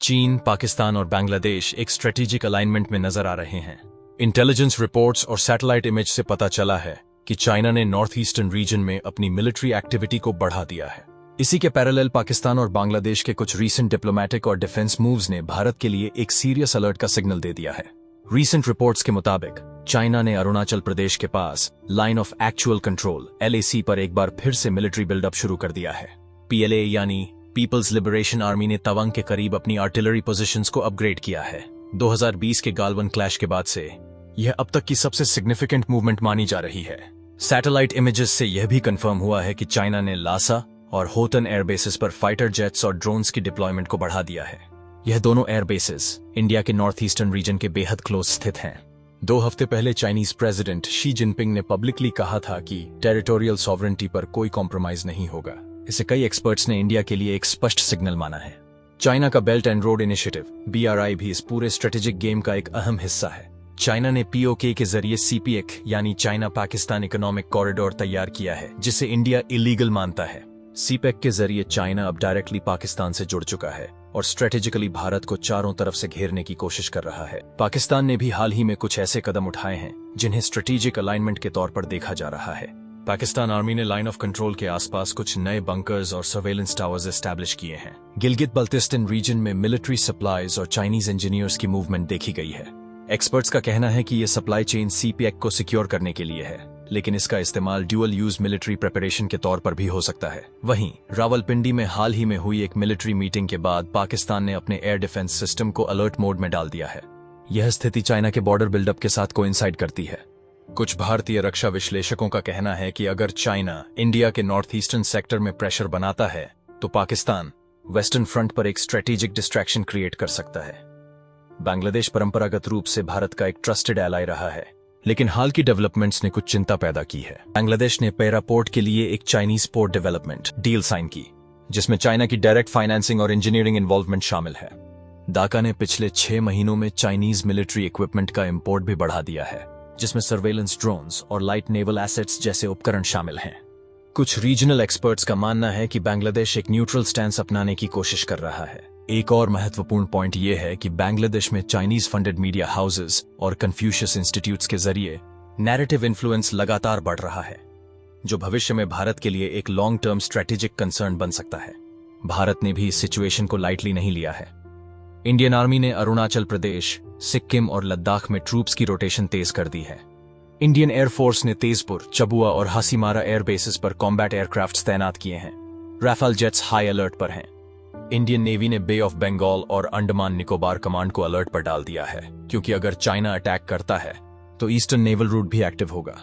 चीन, पाकिस्तान और बांग्लादेश एक स्ट्रेटेजिक अलाइनमेंट में नजर आ रहे हैं। इंटेलिजेंस रिपोर्ट्स और सैटेलाइट इमेज से पता चला है कि चाइना ने नॉर्थ ईस्टर्न रीजन में अपनी मिलिट्री एक्टिविटी को बढ़ा दिया है। इसी के पैरेलल पाकिस्तान और बांग्लादेश के कुछ रीसेंट डिप्लोमेटिक और डिफेंस मूव्स ने भारत के लिए एक सीरियस अलर्ट का सिग्नल दे दिया है। रीसेंट रिपोर्ट्स के मुताबिक चाइना ने अरुणाचल प्रदेश के पास line of actual control LAC पर एक बार फिर से मिलिट्री बिल्डअप शुरू कर दिया है। PLA यानी पीपल्स लिबरेशन आर्मी ने तवांग के करीब अपनी आर्टिलरी पोजीशंस को अपग्रेड किया है। 2020 के गालवन क्लैश के बाद से यह अब तक की सबसे सिग्निफिकेंट मूवमेंट मानी जा रही है। सैटेलाइट इमेजेस से यह भी कंफर्म हुआ है कि चाइना ने लासा और होटन एयरबेसेस पर फाइटर जेट्स और ड्रोन्स की डिप्लॉयमेंट को बढ़ा दिया है। यह दोनों एयरबेसेस इंडिया के नॉर्थ ईस्टर्न रीजन के बेहद क्लोज स्थित हैं। 2 हफ्ते पहले चाइनीज प्रेसिडेंट शी जिनपिंग ने पब्लिकली कहा था कि टेरिटोरियल सॉवरेंटी पर कोई कॉम्प्रोमाइज नहीं होगा। इसे कई एक्सपर्ट्स ने इंडिया के लिए एक स्पष्ट सिग्नल माना है। चाइना का belt and road initiative BRI भी इस पूरे स्ट्रेटेजिक गेम का एक अहम हिस्सा है। चाइना ने POK के जरिए CPEC यानी चाइना पाकिस्तान इकोनॉमिक कॉरिडोर तैयार किया है, जिसे इंडिया इलीगल मानता है। CPEC के जरिए चाइना अब डायरेक्टली पाकिस्तान से जुड़ चुका है और स्ट्रेटेजिकली भारत को चारों तरफ से घेरने की कोशिश कर रहा है। पाकिस्तान ने भी हाल ही में कुछ ऐसे कदम उठाए हैं जिन्हें स्ट्रेटेजिक अलाइनमेंट के तौर पर देखा जा रहा है। पाकिस्तान आर्मी ने लाइन ऑफ कंट्रोल के आसपास कुछ नए बंकर्स और सर्वेलेंस टावर्स एस्टैब्लिश किए हैं। गिलगित बल्तिस्तान रीजन में मिलिट्री सप्लाईज और चाइनीज इंजीनियर्स की मूवमेंट देखी गई है। एक्सपर्ट्स का कहना है कि यह सप्लाई चेन CPEC को सिक्योर करने के लिए है, लेकिन इसका इस्तेमाल ड्यूअल यूज मिलिट्री प्रिपरेशन के तौर पर भी हो सकता है। वहीं रावलपिंडी में हाल ही में हुई एक मिलिट्री मीटिंग के बाद पाकिस्तान ने अपने एयर डिफेंस सिस्टम को अलर्ट मोड में डाल दिया है। यह स्थिति चाइना के बॉर्डर बिल्डअप के साथ कोइंसाइड करती है। कुछ भारतीय रक्षा विश्लेषकों का कहना है कि अगर चाइना इंडिया के नॉर्थ ईस्टर्न सेक्टर में प्रेशर बनाता है तो पाकिस्तान वेस्टर्न फ्रंट पर एक स्ट्रेटेजिक डिस्ट्रैक्शन क्रिएट कर सकता है। बांग्लादेश परंपरागत रूप से भारत का एक ट्रस्टेड एलाई रहा है, लेकिन हाल की डेवलपमेंट्स ने कुछ चिंता पैदा की है। बांग्लादेश ने पेरा पोर्ट के लिए एक Chinese port development deal sign की, जिसमें चाइना की डायरेक्ट फाइनेंसिंग और इंजीनियरिंग इन्वॉल्वमेंट शामिल है। ढाका ने पिछले 6 महीनों में चाइनीज मिलिट्री इक्विपमेंट का इंपोर्ट भी बढ़ा दिया है, जिसमें सर्वेलेंस ड्रोन्स और लाइट नेवल एसेट्स जैसे उपकरण शामिल हैं। कुछ रीजनल एक्सपर्ट्स का मानना है कि बांग्लादेश एक न्यूट्रल स्टैंस अपनाने की कोशिश कर रहा है। एक और महत्वपूर्ण पॉइंट यह है कि बांग्लादेश में चाइनीज फंडेड मीडिया हाउसेस और कन्फ्यूशियस इंस्टीट्यूट्स के जरिए नैरेटिव इन्फ्लुएंस लगातार बढ़ रहा है, जो भविष्य में भारत के लिए एक लॉन्ग टर्म स्ट्रेटेजिक कंसर्न बन सकता है। भारत ने भी इस सिचुएशन को लाइटली नहीं लिया है। इंडियन आर्मी ने अरुणाचल प्रदेश, सिक्किम और लद्दाख में ट्रूप्स की रोटेशन तेज कर दी है। इंडियन एयरफोर्स ने तेजपुर, चबुआ और हासीमारा एयरबेसेस पर कॉम्बैट एयरक्राफ्ट्स तैनात किए हैं। राफेल जेट्स हाई अलर्ट पर हैं। इंडियन नेवी ने बे ऑफ बंगाल और अंडमान निकोबार कमांड को अलर्ट पर डाल दिया है, क्योंकि अगर चाइना अटैक करता है तो ईस्टर्न नेवल रूट भी एक्टिव होगा।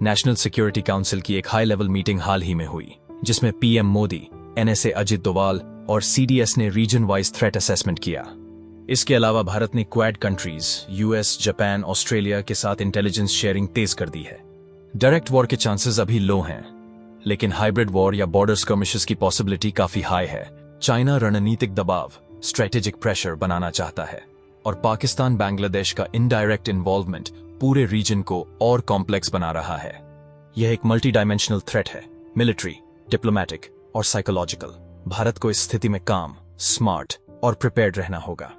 नेशनल सिक्योरिटी काउंसिल की एक हाई लेवल मीटिंग हाल ही में हुई, जिसमें PM मोदी, NSA अजित डोवाल और CDS ने रीजन वाइज थ्रेट असेसमेंट किया। इसके अलावा भारत ने quad countries US, Japan, Australia के साथ इंटेलिजेंस शेयरिंग तेज कर दी है। डायरेक्ट वॉर के चांसेस अभी लो हैं, लेकिन हाइब्रिड वॉर या बॉर्डर स्कर्मिशेस की पॉसिबिलिटी काफी हाई है। चाइना रणनीतिक दबाव, स्ट्रेटेजिक प्रेशर बनाना चाहता है, और पाकिस्तान बांग्लादेश का इनडायरेक्ट इन्वॉल्वमेंट पूरे रीजन को और कॉम्प्लेक्स बना रहा है। यह एक मल्टी डायमेंशनल थ्रेट है, मिलिट्री, डिप्लोमैटिक और साइकोलॉजिकल। भारत को इस स्थिति में काम, स्मार्ट और प्रिपेयर्ड रहना होगा।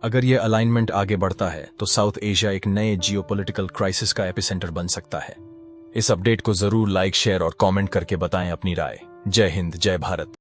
अगर यह अलाइनमेंट आगे बढ़ता है तो साउथ एशिया एक नए जियोपॉलिटिकल क्राइसिस का एपिसेंटर बन सकता है। इस अपडेट को जरूर लाइक, शेयर और कमेंट करके बताएं अपनी राय। जय हिंद, जय भारत।